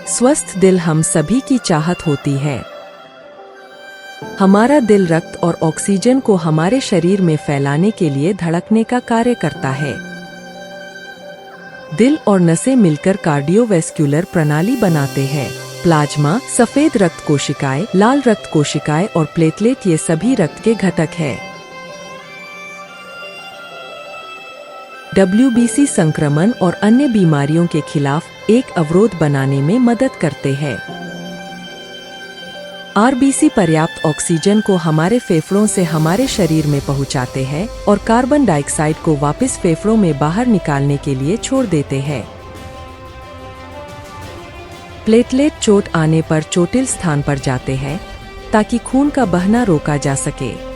स्वस्थ दिल हम सभी की चाहत होती है। हमारा दिल रक्त और ऑक्सीजन को हमारे शरीर में फैलाने के लिए धड़कने का कार्य करता है। दिल और नसें मिलकर कार्डियोवैस्कुलर प्रणाली बनाते हैं। प्लाज्मा, सफेद रक्त कोशिकाएं, लाल रक्त कोशिकाएं और प्लेटलेट ये सभी रक्त के घटक हैं। WBC संक्रमण और अन्य बीमारियों के खिलाफ एक अवरोध बनाने में मदद करते हैं। RBC पर्याप्त ऑक्सीजन को हमारे फेफड़ों से हमारे शरीर में पहुंचाते हैं और कार्बन डाइऑक्साइड को वापस फेफड़ों में बाहर निकालने के लिए छोड़ देते हैं। प्लेटलेट चोट आने पर चोटिल स्थान पर जाते हैं ताकि खून का बहना रोका जा सके।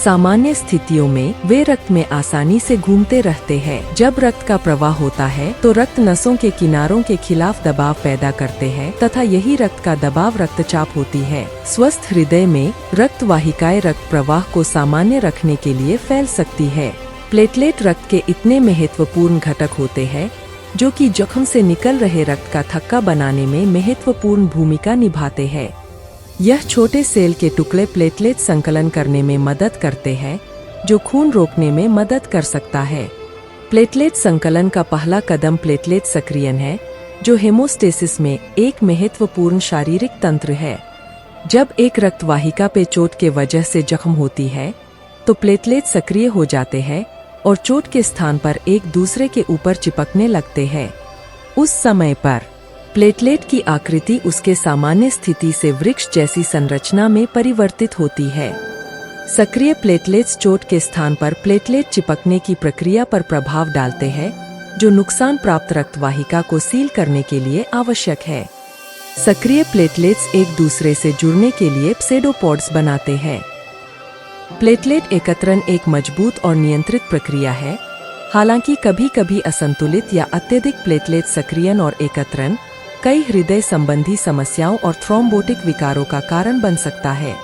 सामान्य स्थितियों में वे रक्त में आसानी से घूमते रहते हैं। जब रक्त का प्रवाह होता है तो रक्त नसों के किनारों के खिलाफ दबाव पैदा करते हैं तथा यही रक्त का दबाव रक्तचाप होती है। स्वस्थ हृदय में रक्त वाहिकाएं रक्त प्रवाह को सामान्य रखने के लिए फैल सकती है। प्लेटलेट रक्त के इतने महत्वपूर्ण घटक होते हैं जो कि जख्म से निकल रहे रक्त का थक्का बनाने में महत्वपूर्ण भूमिका निभाते हैं। यह छोटे सेल के टुकड़े प्लेटलेट संकलन करने में मदद करते हैं जो खून रोकने में मदद कर सकता है। प्लेटलेट संकलन का पहला कदम प्लेटलेट सक्रियण है जो हेमोस्टेसिस में एक महत्वपूर्ण शारीरिक तंत्र है। जब एक रक्त वाहिका पे चोट के वजह से जख्म होती है तो प्लेटलेट सक्रिय हो जाते हैं और चोट के स्थान पर एक दूसरे के ऊपर चिपकने लगते हैं। उस समय पर प्लेटलेट की आकृति उसके सामान्य स्थिति से वृक्ष जैसी संरचना में परिवर्तित होती है। सक्रिय प्लेटलेट्स चोट के स्थान पर प्लेटलेट चिपकने की प्रक्रिया पर प्रभाव डालते हैं जो नुकसान प्राप्त रक्त वाहिका को सील करने के लिए आवश्यक है। सक्रिय प्लेटलेट्स एक दूसरे से जुड़ने के लिए प्सेडोपोड्स बनाते हैं। प्लेटलेट एकत्रण एक मजबूत और नियंत्रित प्रक्रिया है। हालांकि कभी-कभी असंतुलित या अत्यधिक प्लेटलेट सक्रियण और एकत्रण कई हृदय संबंधी समस्याओं और थ्रोम्बोटिक विकारों का कारण बन सकता है।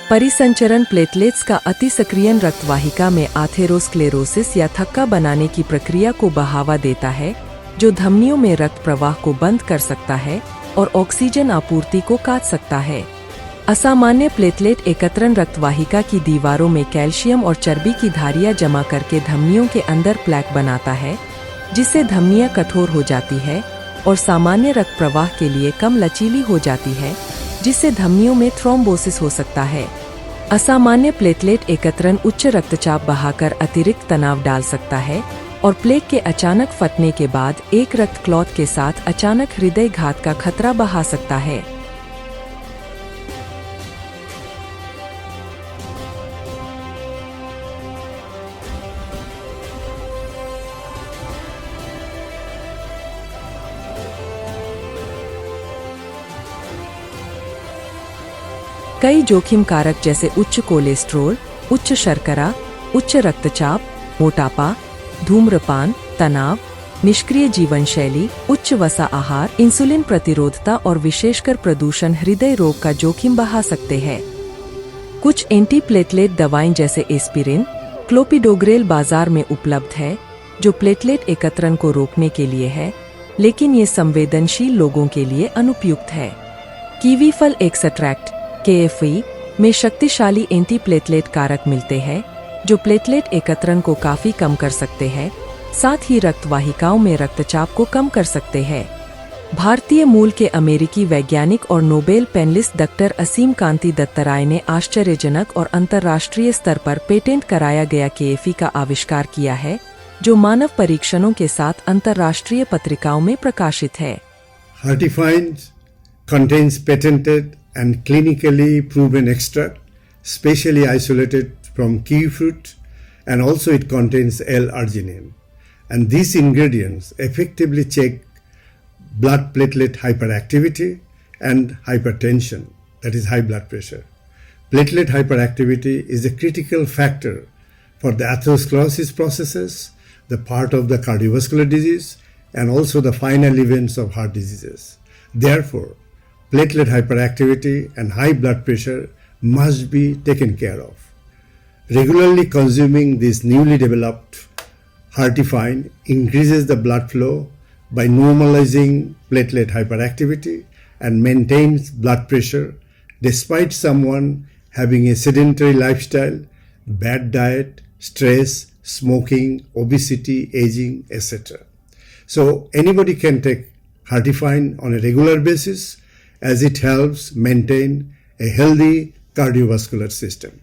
परिसंचरण प्लेटलेट्स का अति सक्रियण रक्त वाहिका में आथेरोस्क्लेरोसिस या थक्का बनाने की प्रक्रिया को बढ़ावा देता है जो धमनियों में रक्त प्रवाह को बंद कर सकता है और ऑक्सीजन आपूर्ति को काट सकता है। असामान्य प्लेटलेट एकत्रण रक्त वाहिका की दीवारों में कैल्शियम और चर्बी की धारियां जमा करके धमनियों के अंदर प्लेक बनाता है जिससे धमनियां कठोर हो जाती है और सामान्य रक्त प्रवाह के लिए कम लचीली हो जाती है जिससे धमनियों में थ्रोम्बोसिस हो सकता है। असामान्य प्लेटलेट एकत्रण उच्च रक्तचाप बढ़ाकर अतिरिक्त तनाव डाल सकता है और प्लेक के अचानक फटने के बाद एक रक्त क्लॉट के साथ अचानक हृदय घात का खतरा बढ़ा सकता है। कई जोखिम कारक जैसे उच्च कोलेस्ट्रॉल, उच्च शर्करा, उच्च रक्तचाप, मोटापा, धूम्रपान, तनाव, निष्क्रिय जीवन शैली, उच्च वसा आहार, इंसुलिन प्रतिरोधता और विशेषकर प्रदूषण हृदय रोग का जोखिम बढ़ा सकते हैं। कुछ एंटीप्लेटलेट दवाएं जैसे एस्पिरिन, क्लोपिडोग्रेल बाजार में उपलब्ध है जो प्लेटलेट एकत्रण को रोकने के लिए है, लेकिन ये संवेदनशील लोगों के लिए अनुपयुक्त है। कीवी फल एक्सट्रैक्ट KFE में शक्तिशाली एंटीप्लेटलेट कारक मिलते हैं जो प्लेटलेट एकत्रण को काफी कम कर सकते हैं, साथ ही रक्त वाहिकाओं में रक्तचाप को कम कर सकते हैं। भारतीय मूल के अमेरिकी वैज्ञानिक और नोबेल पेनलिस्ट डॉक्टर असीम कांति दत्तराय ने आश्चर्यजनक और अंतर्राष्ट्रीय स्तर पर पेटेंट कराया गया KFE का आविष्कार किया है जो मानव परीक्षणों के साथ अंतर्राष्ट्रीय पत्रिकाओं में प्रकाशित है। Heartifine contains patented and clinically proven extract, specially isolated from kiwi fruit, and also it contains L-arginine. And these ingredients effectively check blood platelet hyperactivity and hypertension, that is high blood pressure. Platelet hyperactivity is a critical factor for the atherosclerosis processes, the part of the cardiovascular disease, and also the final events of heart diseases. Therefore, platelet hyperactivity and high blood pressure must be taken care of. Regularly consuming this newly developed Heartifine increases the blood flow by normalizing platelet hyperactivity and maintains blood pressure despite someone having a sedentary lifestyle, bad diet, stress, smoking, obesity, aging, etc. So anybody can take Heartifine on a regular basis as it helps maintain a healthy cardiovascular system.